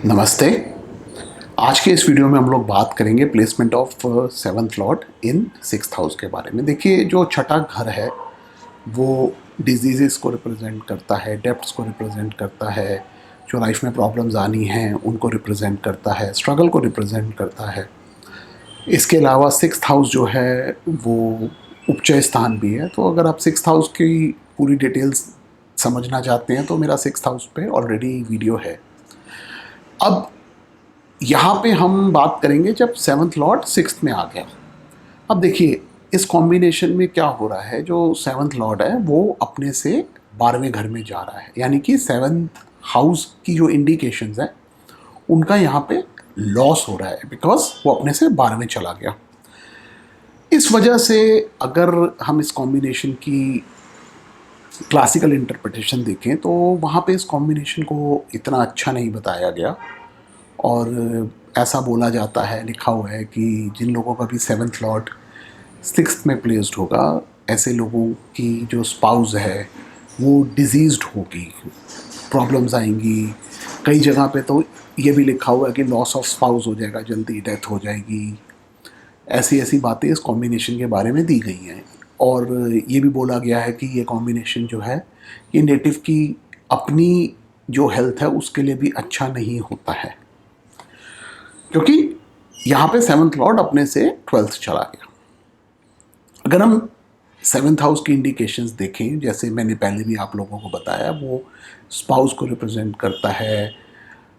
नमस्ते। आज के इस वीडियो में हम लोग बात करेंगे placement of seventh Lord in sixth house के बारे में। देखिए, जो छठा घर है वो डिजीज़ेस को रिप्रेजेंट करता है, डेप्ट्स को रिप्रेजेंट करता है, जो लाइफ में प्रॉब्लम्स आनी हैं उनको रिप्रेजेंट करता है, स्ट्रगल को रिप्रेजेंट करता है। इसके अलावा सिक्स्थ हाउस जो है वो उपचय स्थान भी है। तो अगर आप सिक्स्थ हाउस की पूरी डिटेल्स समझना चाहते हैं तो मेरा सिक्स्थ हाउस पे ऑलरेडी वीडियो है। अब यहाँ पे हम बात करेंगे जब सेवन्थ लॉर्ड सिक्स्थ में आ गया। अब देखिए, इस कॉम्बिनेशन में क्या हो रहा है, जो सेवन्थ लॉर्ड है वो अपने से 12वें घर में जा रहा है, यानी कि सेवन्थ हाउस की जो इंडिकेशंस हैं उनका यहाँ पे लॉस हो रहा है, बिकॉज वो अपने से 12वें चला गया। इस वजह से अगर हम इस कॉम्बिनेशन की क्लासिकल इंटरप्रिटेशन देखें तो वहाँ पे इस कॉम्बिनेशन को इतना अच्छा नहीं बताया गया, और ऐसा बोला जाता है, लिखा हुआ है कि जिन लोगों का भी सेवन्थ लॉर्ड सिक्स्थ में प्लेस्ड होगा, ऐसे लोगों की जो स्पाउस है वो डिजीज्ड होगी, प्रॉब्लम्स आएंगी। कई जगह पे तो ये भी लिखा हुआ है कि लॉस ऑफ स्पाउस हो जाएगा, जल्दी डेथ हो जाएगी। ऐसी ऐसी बातें इस कॉम्बिनेशन के बारे में दी गई हैं, और ये भी बोला गया है कि ये कॉम्बिनेशन जो है ये नेटिव की अपनी जो हेल्थ है उसके लिए भी अच्छा नहीं होता है, क्योंकि यहाँ पे सेवन्थ लॉर्ड अपने से ट्वेल्थ चला गया। अगर हम सेवन्थ हाउस की इंडिकेशंस देखें, जैसे मैंने पहले भी आप लोगों को बताया, वो स्पाउस को रिप्रेजेंट करता है,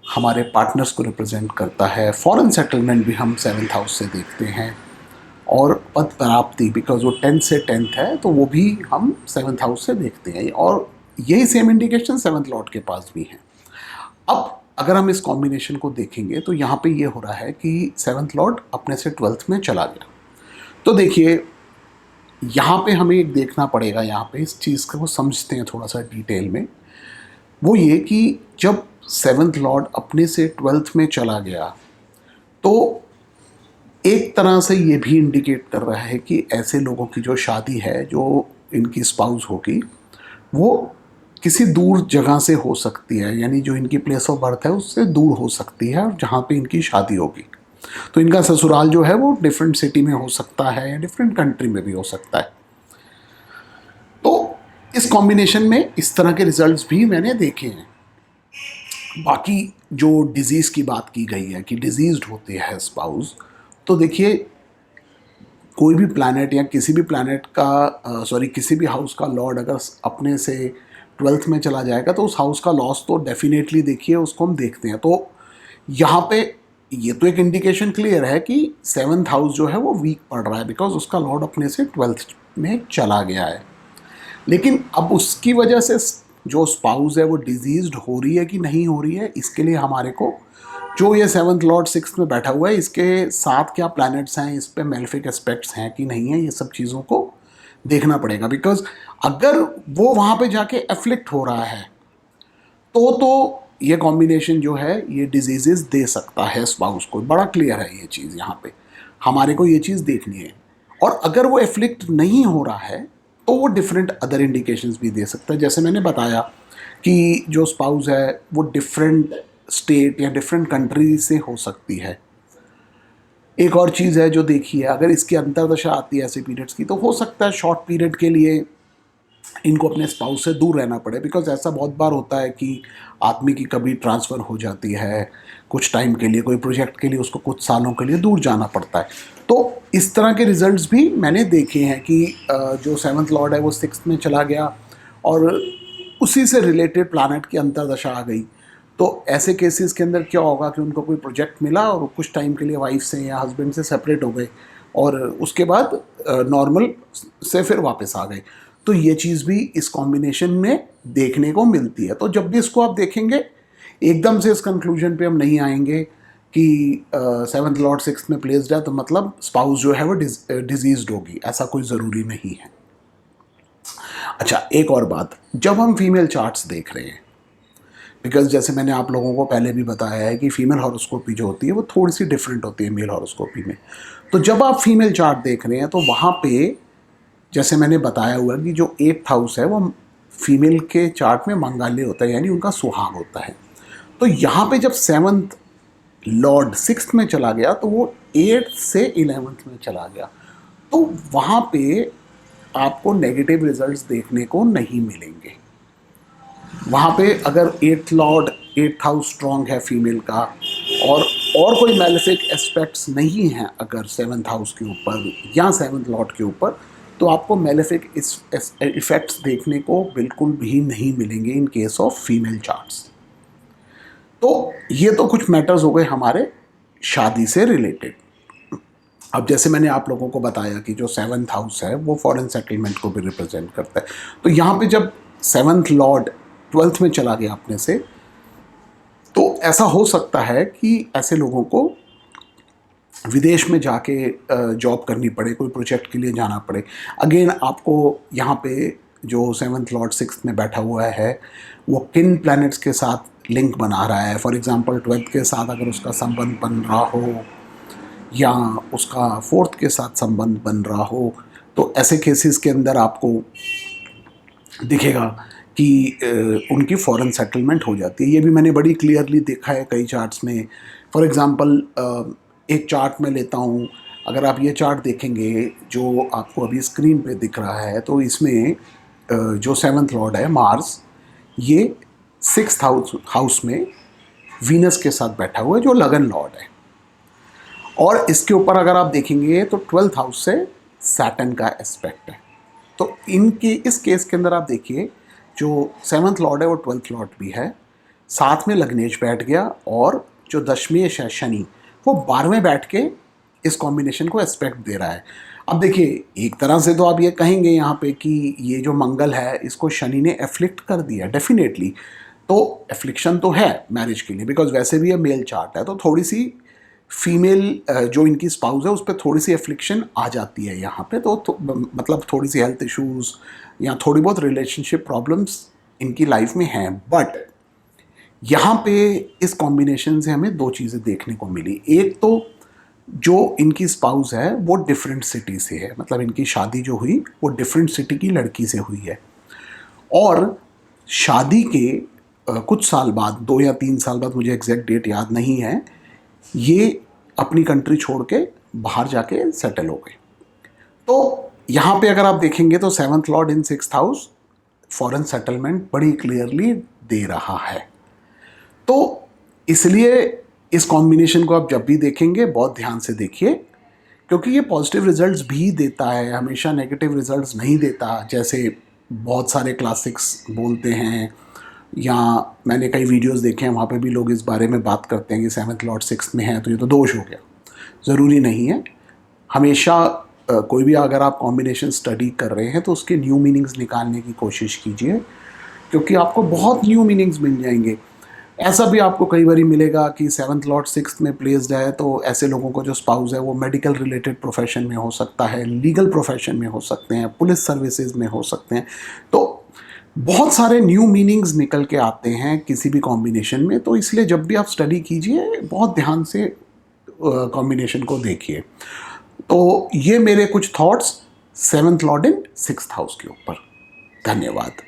हमारे पार्टनर्स को रिप्रेजेंट करता है, फॉरेन सेटलमेंट भी हम सेवन्थ हाउस से देखते हैं, और पद प्राप्ति, बिकॉज वो 10th से 10th है तो वो भी हम सेवन्थ हाउस से देखते हैं, और यही सेम इंडिकेशन सेवन्थ लॉर्ड के पास भी हैं। अब अगर हम इस कॉम्बिनेशन को देखेंगे तो यहाँ पे ये हो रहा है कि सेवन्थ लॉर्ड अपने से ट्वेल्थ में चला गया। तो देखिए, यहाँ पे हमें एक देखना पड़ेगा, यहाँ पे इस चीज़ को समझते हैं थोड़ा सा डिटेल में। वो ये कि जब सेवन्थ लॉर्ड अपने से ट्वेल्थ में चला गया तो एक तरह से ये भी इंडिकेट कर रहा है कि ऐसे लोगों की जो शादी है, जो इनकी स्पाउस होगी, वो किसी दूर जगह से हो सकती है, यानी जो इनकी प्लेस ऑफ बर्थ है उससे दूर हो सकती है, और जहाँ पे इनकी शादी होगी तो इनका ससुराल जो है वो डिफरेंट सिटी में हो सकता है या डिफरेंट कंट्री में भी हो सकता है। तो इस कॉम्बिनेशन में इस तरह के रिजल्ट्स भी मैंने देखे हैं। बाकी जो डिजीज़ की बात की गई है कि डिजीज्ड होते हैं स्पाउस, तो देखिए, कोई भी प्लैनेट या किसी भी प्लैनेट का किसी भी हाउस का लॉर्ड अगर अपने से ट्वेल्थ में चला जाएगा तो उस हाउस का लॉस तो डेफिनेटली, देखिए, उसको हम देखते हैं। तो यहाँ पे ये तो एक इंडिकेशन क्लियर है कि सेवन्थ हाउस जो है वो वीक पड़ रहा है, बिकॉज उसका लॉर्ड अपने से ट्वेल्थ में चला गया है। लेकिन अब उसकी वजह से जो स्पाउस है वो डिजीज्ड हो रही है कि नहीं हो रही है, इसके लिए हमारे को जो ये सेवन्थ लॉर्ड सिक्स्थ में बैठा हुआ है इसके साथ क्या प्लैनेट्स हैं, इस पे मेलेफिक एस्पेक्ट्स हैं कि नहीं है, ये सब चीज़ों को देखना पड़ेगा। अगर वो वहाँ पे जाके एफ्लिक्ट हो रहा है तो ये कॉम्बिनेशन जो है ये डिजीजेस दे सकता है स्पाउस को। बड़ा क्लियर है ये चीज़, यहाँ पे हमारे को ये चीज़ देखनी है। और अगर वो एफ्लिक्ट नहीं हो रहा है तो वो डिफरेंट अदर इंडिकेशंस भी दे सकता है। जैसे मैंने बताया कि जो स्पाउस है वो डिफरेंट स्टेट या डिफरेंट कंट्री से हो सकती है। एक और चीज़ है जो देखिए, अगर इसकी अंतर्दशा आती है ऐसे पीरियड्स की, तो हो सकता है शॉर्ट पीरियड के लिए इनको अपने स्पाउस से दूर रहना पड़े, बिकॉज ऐसा बहुत बार होता है कि आदमी की कभी ट्रांसफ़र हो जाती है कुछ टाइम के लिए, कोई प्रोजेक्ट के लिए उसको कुछ सालों के लिए दूर जाना पड़ता है। तो इस तरह के रिजल्ट्स भी मैंने देखे हैं कि जो सेवन्थ लॉर्ड है वो सिक्स्थ में चला गया और उसी से रिलेटेड प्लानट की अंतर्दशा आ गई। तो ऐसे केसेस के अंदर क्या होगा कि उनको कोई प्रोजेक्ट मिला और कुछ टाइम के लिए वाइफ से या हस्बैंड से सेपरेट हो गए, और उसके बाद नॉर्मल से फिर वापस आ गए। तो ये चीज़ भी इस कॉम्बिनेशन में देखने को मिलती है। तो जब भी इसको आप देखेंगे, एकदम से इस कंक्लूजन पे हम नहीं आएंगे कि सेवन्थ लॉर्ड सिक्स्थ में प्लेस्ड है तो मतलब स्पाउस जो है वो डिजीज्ड होगी, ऐसा कोई ज़रूरी नहीं है। अच्छा, एक और बात, जब हम फीमेल चार्ट्स देख रहे हैं, बिकॉज जैसे मैंने आप लोगों को पहले भी बताया है कि फीमेल हॉरोस्कोपी जो होती है वो थोड़ी सी डिफरेंट होती है मेल हॉरोस्कोपी में। तो जब आप फीमेल चार्ट देख रहे हैं तो वहाँ पे जैसे मैंने बताया हुआ कि जो 8th हाउस है वो फीमेल के चार्ट में मंगाल्य होता है, यानी उनका सुहाग होता है। तो यहाँ पे जब 7th लॉर्ड 6th में चला गया तो वो 8th से 11th में चला गया, तो वहाँ पे आपको नेगेटिव रिजल्ट्स देखने को नहीं मिलेंगे। वहाँ पे अगर 8th Lord 8th house strong है फीमेल का, और कोई मैलेफिक एस्पेक्ट्स नहीं हैं अगर 7th हाउस के ऊपर या 7th लॉर्ड के ऊपर, तो आपको मैलेफिक इफेक्ट्स देखने को बिल्कुल भी नहीं मिलेंगे in case of female charts. तो ये तो कुछ मैटर्स हो गए हमारे शादी से रिलेटेड। अब जैसे मैंने आप लोगों को बताया कि जो 7th हाउस है वो फॉरेन सेटलमेंट को भी रिप्रेजेंट करता है, तो यहाँ पे जब 7th लॉर्ड 12th में चला गया अपने से, तो ऐसा हो सकता है कि ऐसे लोगों को विदेश में जाके जॉब करनी पड़े, कोई प्रोजेक्ट के लिए जाना पड़े। अगेन आपको यहाँ पे जो 7th लॉर्ड 6th में बैठा हुआ है वो किन प्लैनेट्स के साथ लिंक बना रहा है। फॉर एग्जांपल 12th के साथ अगर उसका संबंध बन रहा हो या उसका 4th के साथ संबंध बन रहा हो, तो ऐसे केसेस के अंदर आपको दिखेगा कि उनकी फॉरेन सेटलमेंट हो जाती है। ये भी मैंने बड़ी क्लियरली देखा है कई चार्ट्स में। फॉर एग्जांपल एक चार्ट में लेता हूँ, अगर आप ये चार्ट देखेंगे जो आपको अभी स्क्रीन पे दिख रहा है, तो इसमें जो 7th लॉर्ड है मार्स, ये 6th हाउस में वीनस के साथ बैठा हुआ है जो लगन लॉर्ड है, और इसके ऊपर अगर आप देखेंगे तो 12th हाउस से सैटर्न का एस्पेक्ट है। तो इनके इस केस के अंदर आप देखिए जो 7th लॉर्ड है वो 12th लॉर्ड भी है, साथ में लग्नेश बैठ गया, और जो दशमेश है शनि वो 12वें बैठ के इस कॉम्बिनेशन को एस्पेक्ट दे रहा है। अब देखिए एक तरह से तो आप ये कहेंगे यहाँ पे कि ये जो मंगल है इसको शनि ने एफ्लिक्ट कर दिया, डेफिनेटली तो एफ्लिक्शन तो है मैरिज के लिए, बिकॉज वैसे भी ये मेल चार्ट है, तो थोड़ी सी फीमेल जो इनकी स्पाउस है उस पर थोड़ी सी एफ्लिक्शन आ जाती है यहाँ पे, तो मतलब थोड़ी सी हेल्थ इश्यूज या थोड़ी बहुत रिलेशनशिप प्रॉब्लम्स इनकी लाइफ में हैं। बट यहाँ पे इस कॉम्बिनेशन से हमें दो चीज़ें देखने को मिली। एक तो जो इनकी स्पाउस है वो डिफरेंट सिटी से है, मतलब इनकी शादी जो हुई वो डिफरेंट सिटी की लड़की से हुई है, और शादी के कुछ साल बाद, 2 या 3 साल बाद, मुझे एग्जैक्ट डेट याद नहीं है, ये अपनी कंट्री छोड़ के बाहर जाके सेटल हो गए। तो यहाँ पे अगर आप देखेंगे तो 7th लॉर्ड इन 6th हाउस फॉरेन सेटलमेंट बड़ी क्लियरली दे रहा है। तो इसलिए इस कॉम्बिनेशन को आप जब भी देखेंगे बहुत ध्यान से देखिए, क्योंकि ये पॉजिटिव रिजल्ट्स भी देता है, हमेशा नेगेटिव रिजल्ट्स नहीं देता, जैसे बहुत सारे क्लासिक्स बोलते हैं, या मैंने कई वीडियोस देखे हैं वहाँ पे भी लोग इस बारे में बात करते हैं कि 7th लॉर्ड 6th में है तो ये तो दोष हो गया। ज़रूरी नहीं है। हमेशा कोई भी अगर आप कॉम्बिनेशन स्टडी कर रहे हैं तो उसके न्यू मीनिंग्स निकालने की कोशिश कीजिए, क्योंकि आपको बहुत न्यू मीनिंग्स मिल जाएंगे। ऐसा भी आपको कई बार मिलेगा कि 7th लॉर्ड 6th में प्लेस्ड है, तो ऐसे लोगों को जो स्पाउस है वो मेडिकल रिलेटेड प्रोफेशन में हो सकता है, लीगल प्रोफेशन में हो सकते हैं, पुलिस सर्विसेज में हो सकते हैं। तो बहुत सारे न्यू मीनिंग्स निकल के आते हैं किसी भी कॉम्बिनेशन में, तो इसलिए जब भी आप स्टडी कीजिए बहुत ध्यान से कॉम्बिनेशन को देखिए। तो ये मेरे कुछ थॉट्स 7th लॉर्ड इन 6th हाउस के ऊपर। धन्यवाद।